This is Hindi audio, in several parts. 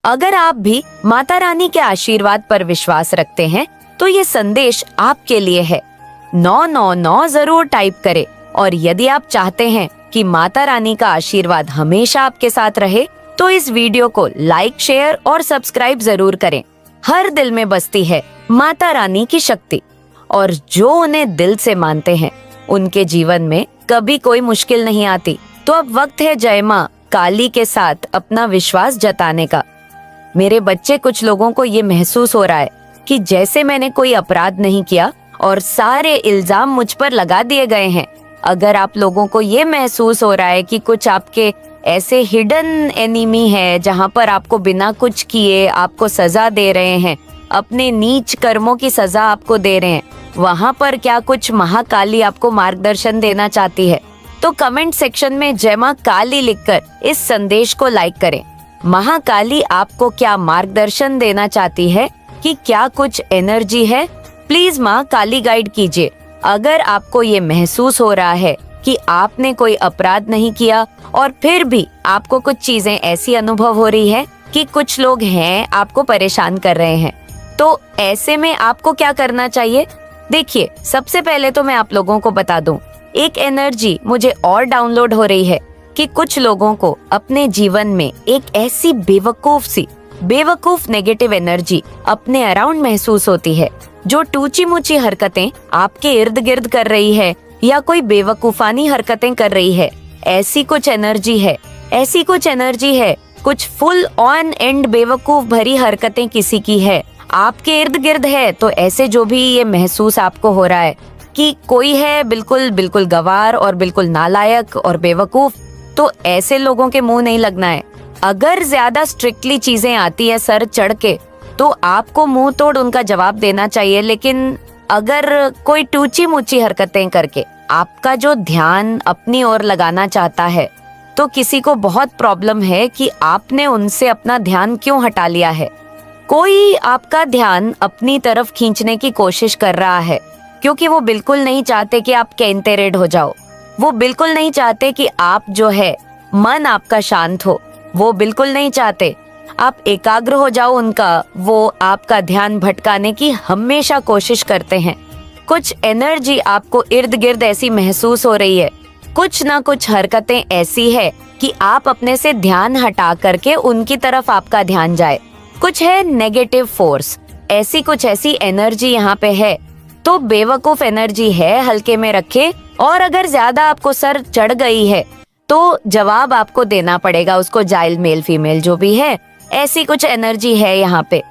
अगर आप भी माता रानी के आशीर्वाद पर विश्वास रखते हैं तो ये संदेश आपके लिए है। 999 जरूर टाइप करें। और यदि आप चाहते हैं कि माता रानी का आशीर्वाद हमेशा आपके साथ रहे तो इस वीडियो को लाइक, शेयर और सब्सक्राइब जरूर करें। हर दिल में बसती है माता रानी की शक्ति, और जो उन्हें दिल से मानते हैं उनके जीवन में कभी कोई मुश्किल नहीं आती। तो अब वक्त है जय मां काली के साथ अपना विश्वास जताने का। मेरे बच्चे, कुछ लोगों को ये महसूस हो रहा है कि जैसे मैंने कोई अपराध नहीं किया और सारे इल्जाम मुझ पर लगा दिए गए हैं। अगर आप लोगों को ये महसूस हो रहा है कि कुछ आपके ऐसे हिडन एनिमी है जहां पर आपको बिना कुछ किए आपको सजा दे रहे हैं, अपने नीच कर्मों की सजा आपको दे रहे हैं, वहां पर क्या कुछ महाकाली आपको मार्गदर्शन देना चाहती है? तो कमेंट सेक्शन में जय मां काली लिखकर इस संदेश को लाइक करें। महाकाली आपको क्या मार्गदर्शन देना चाहती है कि क्या कुछ एनर्जी है? प्लीज मां काली गाइड कीजिए। अगर आपको ये महसूस हो रहा है कि आपने कोई अपराध नहीं किया और फिर भी आपको कुछ चीजें ऐसी अनुभव हो रही है कि कुछ लोग हैं आपको परेशान कर रहे हैं, तो ऐसे में आपको क्या करना चाहिए? देखिए, सबसे पहले तो मैं आप लोगों को बता दूं, एक एनर्जी मुझे और डाउनलोड हो रही है कि कुछ लोगों को अपने जीवन में एक ऐसी बेवकूफ नेगेटिव एनर्जी अपने अराउंड महसूस होती है जो टूची मुची हरकतें आपके इर्द गिर्द कर रही है या कोई बेवकूफानी हरकतें कर रही है। ऐसी कुछ एनर्जी है, कुछ फुल ऑन एंड बेवकूफ भरी हरकतें किसी की है, आपके इर्द गिर्द है। तो ऐसे जो भी ये महसूस आपको हो रहा है कि कोई है बिल्कुल गवार और बिल्कुल नालायक और बेवकूफ, तो ऐसे लोगों के मुंह नहीं लगना है। अगर ज्यादा स्ट्रिक्टली चीजें आती है सर चढ़ के, तो आपको मुंह तोड़ उनका जवाब देना चाहिए। लेकिन अगर कोई टूची मुची हरकतें करके आपका जो ध्यान अपनी ओर लगाना चाहता है, तो किसी को बहुत प्रॉब्लम है कि आपने उनसे अपना ध्यान क्यों हटा लिया है। कोई आपका ध्यान अपनी तरफ खींचने की कोशिश कर रहा है क्योंकि वो बिल्कुल नहीं चाहते कि आप केंटेरेड हो जाओ। वो बिल्कुल नहीं चाहते कि आप जो है मन आपका शांत हो। वो बिल्कुल नहीं चाहते आप एकाग्र हो जाओ उनका। वो आपका ध्यान भटकाने की हमेशा कोशिश करते हैं। कुछ एनर्जी आपको इर्द गिर्द ऐसी महसूस हो रही है, कुछ ना कुछ हरकतें ऐसी है कि आप अपने से ध्यान हटा करके उनकी तरफ आपका ध्यान जाए। कुछ है नेगेटिव फोर्स, ऐसी एनर्जी यहाँ पे है। तो बेवकूफ एनर्जी है, हल्के में रखे। और अगर ज्यादा आपको सर चढ़ गई है तो जवाब आपको देना पड़ेगा उसको, जाइल मेल फीमेल जो भी है, ऐसी कुछ एनर्जी है यहाँ पे।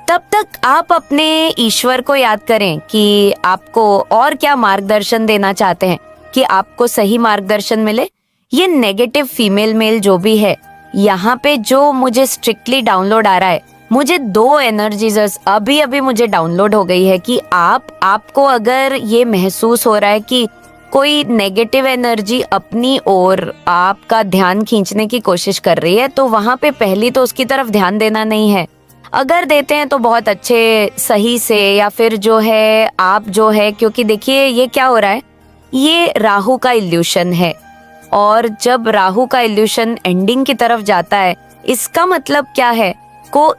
तब तक आप अपने ईश्वर को याद करें कि आपको और क्या मार्गदर्शन देना चाहते हैं कि आपको सही मार्गदर्शन मिले। ये नेगेटिव फीमेल मेल जो भी है, यहाँ पे जो मुझे स्ट्रिक्टली डाउनलोड आ रहा है, मुझे 2 एनर्जीज अभी मुझे डाउनलोड हो गई है कि आपको अगर ये महसूस हो रहा है कि कोई नेगेटिव एनर्जी अपनी ओर आपका ध्यान खींचने की कोशिश कर रही है, तो वहां पे पहली तो उसकी तरफ ध्यान देना नहीं है। अगर देते हैं तो बहुत अच्छे सही से, या फिर जो है आप जो है, क्योंकि देखिए ये क्या हो रहा है, ये राहु का इल्यूशन है। और जब राहु का इल्यूशन एंडिंग की तरफ जाता है, इसका मतलब क्या है?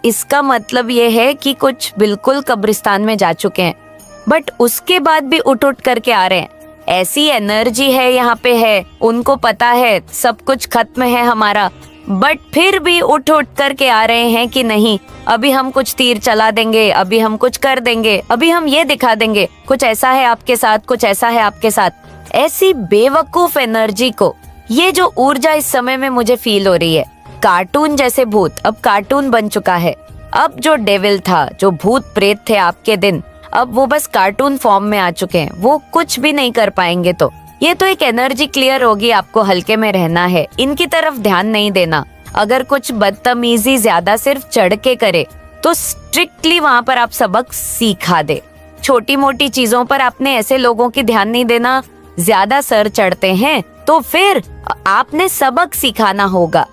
इसका मतलब ये है कि कुछ बिल्कुल कब्रिस्तान में जा चुके हैं, बट उसके बाद भी उठ करके आ रहे हैं। ऐसी एनर्जी है यहाँ पे है, उनको पता है सब कुछ खत्म है हमारा, बट फिर भी उठ करके आ रहे हैं कि नहीं, अभी हम कुछ तीर चला देंगे, अभी हम कुछ कर देंगे, अभी हम ये दिखा देंगे, कुछ ऐसा है आपके साथ, कुछ ऐसा है आपके साथ। ऐसी बेवकूफ एनर्जी को, ये जो ऊर्जा इस समय में मुझे फील हो रही है, कार्टून जैसे भूत अब कार्टून बन चुका है। अब जो डेविल था, जो भूत प्रेत थे आपके दिन, अब वो बस कार्टून फॉर्म में आ चुके हैं, वो कुछ भी नहीं कर पाएंगे। तो ये तो एक एनर्जी क्लियर होगी, आपको हल्के में रहना है, इनकी तरफ ध्यान नहीं देना। अगर कुछ बदतमीजी ज्यादा सिर्फ चढ़ के करे तो स्ट्रिक्टली वहां पर आप सबक सिखा दे। छोटी मोटी चीजों पर आपने ऐसे लोगों की ध्यान नहीं देना, ज्यादा सर चढ़ते हैं तो फिर आपने सबक सिखाना होगा।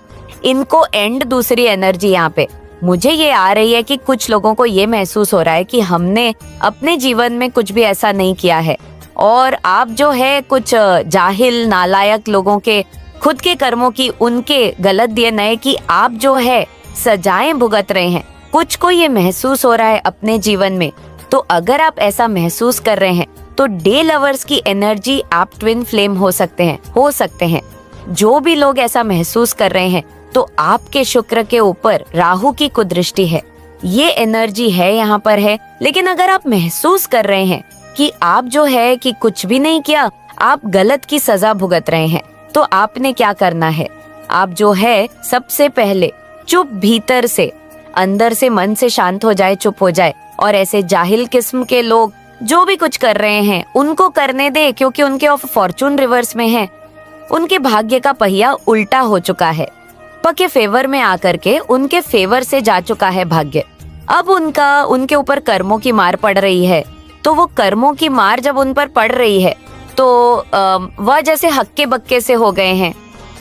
इनको एंड दूसरी एनर्जी यहाँ पे मुझे ये आ रही है कि कुछ लोगों को ये महसूस हो रहा है कि हमने अपने जीवन में कुछ भी ऐसा नहीं किया है, और आप जो है कुछ जाहिल नालायक लोगों के खुद के कर्मों की उनके गलत डीएनए कि आप जो है सजाएं भुगत रहे हैं, कुछ को ये महसूस हो रहा है अपने जीवन में, तो अगर आप ऐसा महसूस कर रहे हैं तो डे लवर्स की एनर्जी आप ट्विन फ्लेम हो सकते हैं। जो भी लोग ऐसा महसूस कर रहे हैं तो आपके शुक्र के ऊपर राहु की कुदृष्टि है, ये एनर्जी है यहाँ पर है। लेकिन अगर आप महसूस कर रहे हैं कि आप जो है कि कुछ भी नहीं किया, आप गलत की सजा भुगत रहे हैं, तो आपने क्या करना है, आप जो है सबसे पहले चुप भीतर से, अंदर से मन से शांत हो जाए, चुप हो जाए, और ऐसे जाहिल किस्म के लोग जो भी कुछ कर रहे हैं उनको करने दे, क्योंकि उनके ऑफ फॉर्चून रिवर्स में है, उनके भाग्य का पहिया उल्टा हो चुका है, पके फेवर में आकर के उनके फेवर से जा चुका है भाग्य। अब उनके ऊपर कर्मों की मार पड़ रही है, तो वो कर्मों की मार जब उन पर पड़ रही है तो वह जैसे हक्के बक्के से हो गए हैं,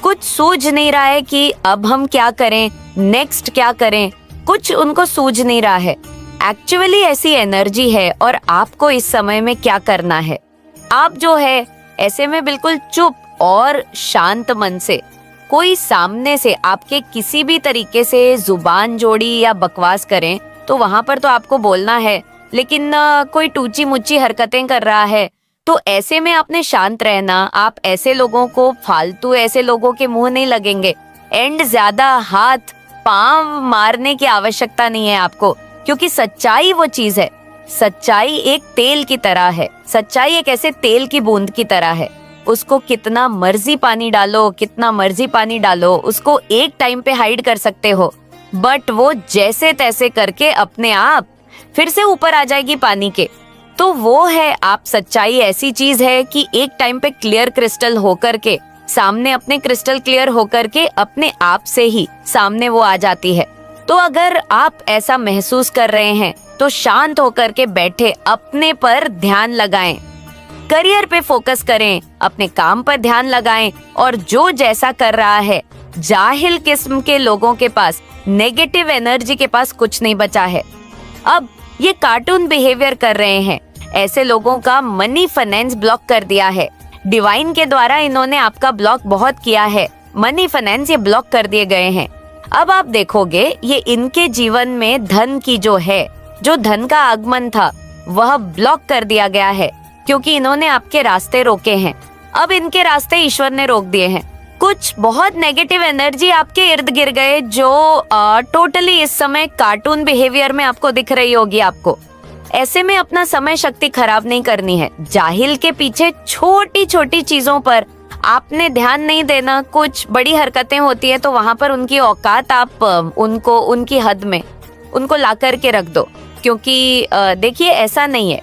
कुछ सूझ नहीं रहा है कि अब हम क्या करें, नेक्स्ट क्या करें, कुछ उनको सूझ नहीं रहा है। एक्चुअली ऐसी एनर्जी है और आपको इस समय में क्या करना है, आप जो है ऐसे में बिल्कुल चुप और शांत मन से, कोई सामने से आपके किसी भी तरीके से जुबान जोड़ी या बकवास करें तो वहां पर तो आपको बोलना है, लेकिन कोई टूची मुच्ची हरकतें कर रहा है तो ऐसे में आपने शांत रहना। आप ऐसे लोगों को, फालतू ऐसे लोगों के मुंह नहीं लगेंगे, एंड ज्यादा हाथ पांव मारने की आवश्यकता नहीं है आपको, क्योंकि सच्चाई वो चीज है, सच्चाई एक तेल की तरह है, सच्चाई एक ऐसे तेल की बूंद की तरह है, उसको कितना मर्जी पानी डालो, उसको एक टाइम पे हाइड कर सकते हो, बट वो जैसे तैसे करके अपने आप फिर से ऊपर आ जाएगी पानी के। तो वो है आप, सच्चाई ऐसी चीज है कि एक टाइम पे क्लियर क्रिस्टल होकर के सामने, अपने क्रिस्टल क्लियर होकर के अपने आप से ही सामने वो आ जाती है। तो अगर आप ऐसा महसूस कर रहे हैं तो शांत होकर के बैठे अपने पर ध्यान लगाएं, करियर पे फोकस करें, अपने काम पर ध्यान लगाएं, और जो जैसा कर रहा है, जाहिल किस्म के लोगों के पास, नेगेटिव एनर्जी के पास कुछ नहीं बचा है। अब ये कार्टून बिहेवियर कर रहे हैं, ऐसे लोगों का मनी फाइनेंस ब्लॉक कर दिया है, डिवाइन के द्वारा इन्होंने आपका ब्लॉक बहुत किया है, मनी फाइनेंस ये ब्लॉक कर दिए गए हैं। अब आप देखोगे ये इनके जीवन में धन की जो धन का आगमन था वह ब्लॉक कर दिया गया है, क्योंकि इन्होंने आपके रास्ते रोके हैं। अब इनके रास्ते ईश्वर ने रोक दिए हैं। कुछ बहुत नेगेटिव एनर्जी आपके इर्द गिर्द गए जो टोटली इस समय कार्टून बिहेवियर में आपको दिख रही होगी आपको। ऐसे में अपना समय शक्ति खराब नहीं करनी है। जाहिल के पीछे छोटी छोटी चीजों पर आपने ध्यान नहीं देना। कुछ बड़ी हरकतें होती है तो वहां पर उनकी औकात आप उनको उनकी हद में उनको ला करके रख दो, क्योंकि देखिए ऐसा नहीं है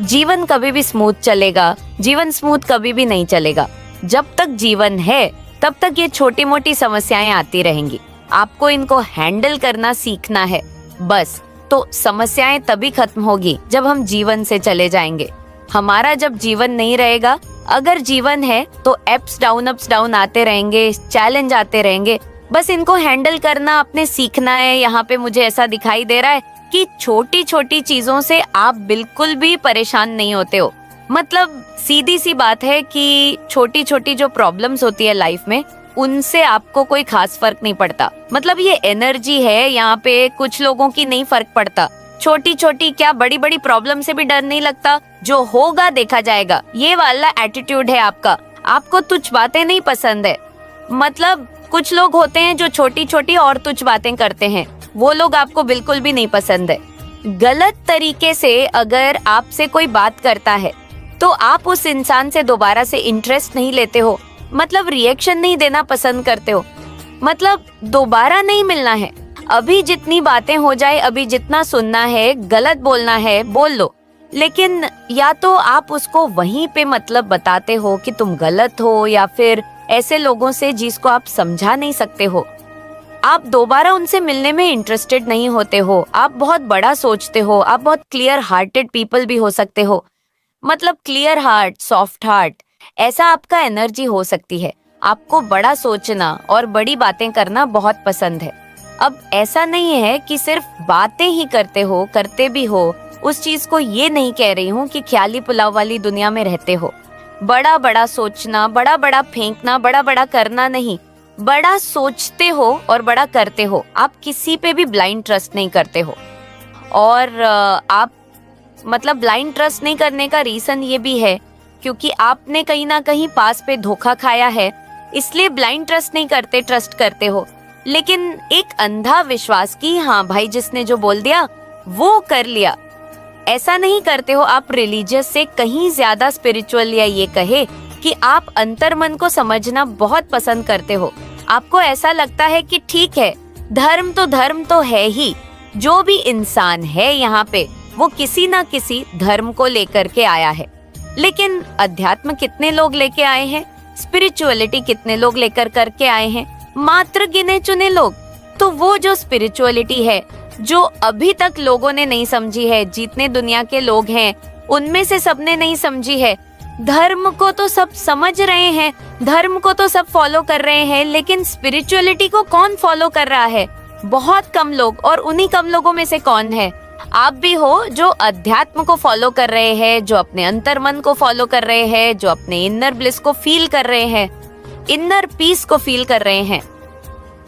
जीवन कभी भी स्मूथ चलेगा, जीवन स्मूथ कभी भी नहीं चलेगा। जब तक जीवन है तब तक ये छोटी मोटी समस्याएं आती रहेंगी, आपको इनको हैंडल करना सीखना है बस। तो समस्याएं तभी खत्म होगी जब हम जीवन से चले जाएंगे। हमारा जब जीवन नहीं रहेगा, अगर जीवन है तो अप्स डाउन आते रहेंगे, चैलेंज आते रहेंगे, बस इनको हैंडल करना आपने सीखना है। यहाँ पे मुझे ऐसा दिखाई दे रहा है कि छोटी छोटी चीजों से आप बिल्कुल भी परेशान नहीं होते हो। मतलब सीधी सी बात है कि छोटी छोटी जो प्रॉब्लम्स होती है लाइफ में, उनसे आपको कोई खास फर्क नहीं पड़ता। मतलब ये एनर्जी है यहाँ पे, कुछ लोगों की नहीं फर्क पड़ता। छोटी छोटी क्या बड़ी बड़ी प्रॉब्लम से भी डर नहीं लगता, जो होगा देखा जाएगा, ये वाला एटीट्यूड है आपका। आपको तुच्छ बातें नहीं पसंद है। मतलब कुछ लोग होते हैं जो छोटी छोटी और तुच्छ बातें करते हैं, वो लोग आपको बिल्कुल भी नहीं पसंद है। गलत तरीके से अगर आपसे कोई बात करता है तो आप उस इंसान से दोबारा से इंटरेस्ट नहीं लेते हो, मतलब रिएक्शन नहीं देना पसंद करते हो, मतलब दोबारा नहीं मिलना है। अभी जितनी बातें हो जाए, अभी जितना सुनना है, गलत बोलना है बोल लो, लेकिन या तो आप उसको वहीं पे मतलब बताते हो कि तुम गलत हो, या फिर ऐसे लोगों से जिसको आप समझा नहीं सकते हो, आप दोबारा उनसे मिलने में इंटरेस्टेड नहीं होते हो। आप बहुत बड़ा सोचते हो, आप बहुत क्लियर हार्टेड पीपल भी हो सकते हो, मतलब क्लियर हार्ट, सॉफ्ट हार्ट, ऐसा आपका एनर्जी हो सकती है। आपको बड़ा सोचना और बड़ी बातें करना बहुत पसंद है। अब ऐसा नहीं है कि सिर्फ बातें ही करते भी हो, उस चीज को ये नहीं कह रही हूँ कि ख्याली पुलाव वाली दुनिया में रहते हो। बड़ा बड़ा सोचना, बड़ा बड़ा फेंकना, बड़ा बड़ा करना नहीं, बड़ा सोचते हो और बड़ा करते हो, आप किसी पे भी ब्लाइंड ट्रस्ट नहीं करते हो। और आप मतलब ब्लाइंड ट्रस्ट नहीं करने का रीजन ये भी है क्योंकि आपने कहीं ना कहीं पास पे धोखा खाया है, इसलिए ब्लाइंड ट्रस्ट नहीं करते, ट्रस्ट करते हो। लेकिन एक अंधा विश्वास की हाँ भाई जिसने जो बोल दिया वो कर लिया, ऐसा नहीं करते हो। आप रिलीजियस से कहीं ज्यादा स्पिरिचुअल, या ये कहे कि आप अंतर्मन को समझना बहुत पसंद करते हो। आपको ऐसा लगता है कि ठीक है, धर्म तो है ही, जो भी इंसान है यहाँ पे वो किसी ना किसी धर्म को लेकर के आया है। लेकिन अध्यात्म कितने लोग लेके आए हैं, स्पिरिचुअलिटी कितने लोग लेकर करके आए हैं? मात्र गिने चुने लोग। तो वो जो स्पिरिचुअलिटी है जो अभी तक लोगों ने नहीं समझी है, जितने दुनिया के लोग हैं उनमें से सबने नहीं समझी है। धर्म को तो सब समझ रहे हैं, धर्म को तो सब फॉलो कर रहे हैं, लेकिन स्पिरिचुअलिटी को कौन फॉलो कर रहा है? बहुत कम लोग। और उन्हीं कम लोगों में से कौन है? आप भी हो, जो अध्यात्म को फॉलो कर रहे हैं, जो अपने अंतर्मन को फॉलो कर रहे हैं, जो अपने इनर ब्लिस को फील कर रहे हैं, इनर पीस को फील कर रहे हैं।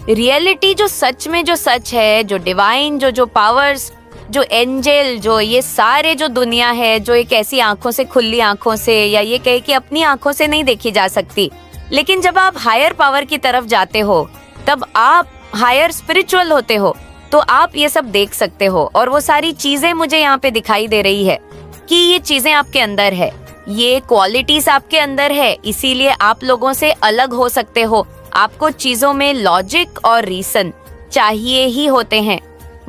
रियलिटी जो सच में जो सच है, जो डिवाइन, जो पावर्स, जो एंजल, जो ये सारे जो दुनिया है, जो एक ऐसी आंखों से, खुली आंखों से, या ये कहे कि अपनी आंखों से नहीं देखी जा सकती, लेकिन जब आप हायर पावर की तरफ जाते हो तब आप हायर स्पिरिचुअल होते हो, तो आप ये सब देख सकते हो। और वो सारी चीजें मुझे यहाँ पे दिखाई दे रही है कि ये चीजें आपके अंदर है, ये क्वालिटीज आपके अंदर है, इसीलिए आप लोगों से अलग हो सकते हो। आपको चीजों में लॉजिक और रीजन चाहिए ही होते हैं।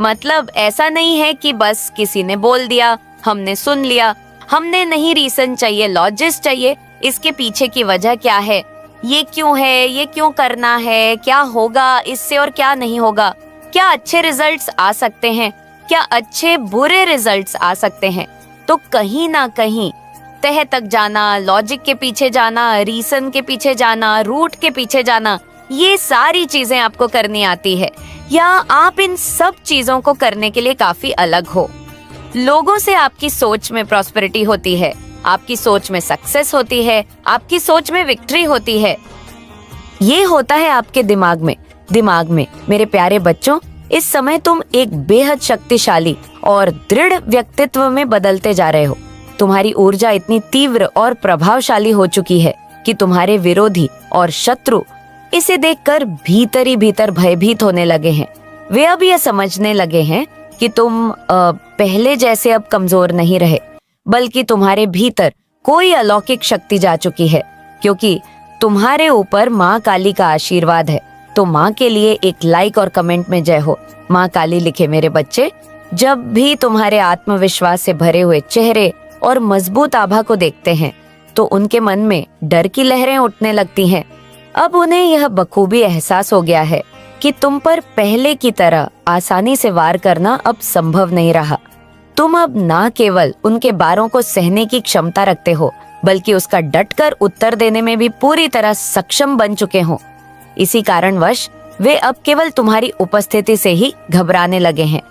मतलब ऐसा नहीं है कि बस किसी ने बोल दिया, हमने सुन लिया, हमने नहीं, रीजन चाहिए, लॉजिक चाहिए। इसके पीछे की वजह क्या है, ये क्यों है, ये क्यों करना है, क्या होगा इससे और क्या नहीं होगा, क्या अच्छे रिजल्ट्स आ सकते हैं, क्या अच्छे बुरे रिजल्ट्स आ सकते हैं। तो कहीं ना कहीं तह तक जाना, लॉजिक के पीछे जाना, रीजन के पीछे जाना, रूट के पीछे जाना, ये सारी चीजें आपको करनी आती है, या आप इन सब चीजों को करने के लिए काफी अलग हो। लोगों से आपकी सोच में प्रॉस्पेरिटी होती है, आपकी सोच में सक्सेस होती है, आपकी सोच में विक्ट्री होती है। ये होता है आपके दिमाग में। मेरे प्यारे बच्चों, इस समय तुम एक बेहद शक्तिशाली और दृढ़ व्यक्तित्व में बदलते जा रहे हो। तुम्हारी ऊर्जा इतनी तीव्र और प्रभावशाली हो चुकी है कि तुम्हारे विरोधी और शत्रु इसे देखकर भीतर ही भीतर भयभीत होने लगे हैं। वे अब यह समझने लगे हैं कि तुम पहले जैसे अब कमजोर नहीं रहे, बल्कि तुम्हारे भीतर कोई अलौकिक शक्ति जा चुकी है, क्योंकि तुम्हारे ऊपर माँ काली का आशीर्वाद है। तो माँ के लिए एक लाइक और कमेंट में जय हो। माँ काली लिखे मेरे बच्चे। जब भी तुम्हारे आत्मविश्वास से भरे हुए चेहरे और मजबूत आभा को देखते हैं तो उनके मन में डर की लहरें उठने लगती हैं। अब उन्हें यह बखूबी एहसास हो गया है कि तुम पर पहले की तरह आसानी से वार करना अब संभव नहीं रहा। तुम अब ना केवल उनके बारों को सहने की क्षमता रखते हो, बल्कि उसका डटकर उत्तर देने में भी पूरी तरह सक्षम बन चुके हो। इसी कारणवश वे अब केवल तुम्हारी उपस्थिति से ही घबराने लगे हैं।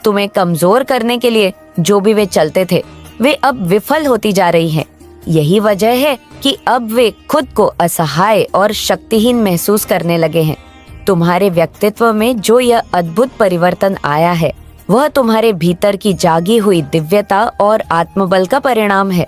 तुम्हें कमजोर करने के लिए जो भी वे चलते थे, वे अब विफल होती जा रही हैं। यही वजह है कि अब वे खुद को असहाय और शक्तिहीन महसूस करने लगे हैं। तुम्हारे व्यक्तित्व में जो यह अद्भुत परिवर्तन आया है, वह तुम्हारे भीतर की जागी हुई दिव्यता और आत्मबल का परिणाम है।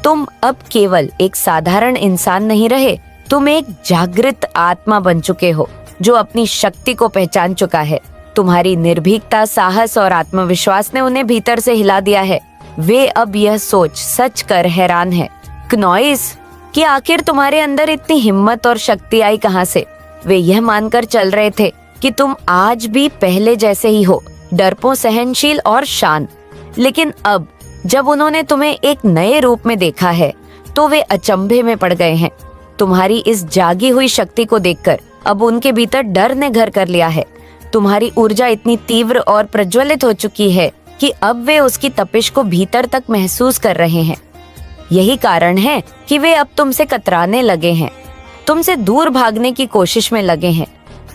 तुम अब केवल एक साधारण इंसान नहीं रहे, तुम एक जागृत आत्मा बन चुके हो जो अपनी शक्ति को पहचान चुका है। तुम्हारी निर्भीकता, साहस और आत्मविश्वास ने उन्हें भीतर से हिला दिया है। वे अब यह सोच सच कर हैरान है क्नॉइस कि आखिर तुम्हारे अंदर इतनी हिम्मत और शक्ति आई कहाँ से। वे यह मानकर चल रहे थे कि तुम आज भी पहले जैसे ही हो, डरपों, सहनशील और शांत। लेकिन अब जब उन्होंने तुम्हें एक नए रूप में देखा है तो वे अचंभे में पड़ गए हैं। तुम्हारी इस जागी हुई शक्ति को देखकर अब उनके भीतर डर ने घर कर लिया है। तुम्हारी ऊर्जा इतनी तीव्र और प्रज्वलित हो चुकी है कि अब वे उसकी तपिश को भीतर तक महसूस कर रहे हैं। यही कारण है कि वे अब तुमसे कतराने लगे हैं, तुमसे दूर भागने की कोशिश में लगे हैं।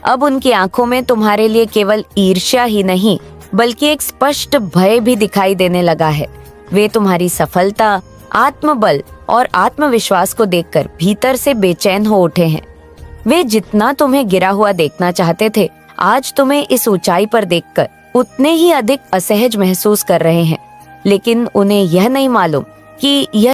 अब उनकी आंखों में तुम्हारे लिए केवल ईर्ष्या ही नहीं, बल्कि एक स्पष्ट भय भी दिखाई देने लगा है। वे तुम्हारी सफलता, आत्मबल और आत्मविश्वास को देखकर भीतर से बेचैन हो उठे हैं। वे जितना तुम्हें गिरा हुआ देखना चाहते थे, आज तुम्हें इस ऊंचाई पर देखकर उतने ही अधिक असहज महसूस कर रहे हैं। लेकिन उन्हें यह नहीं मालूम कि यह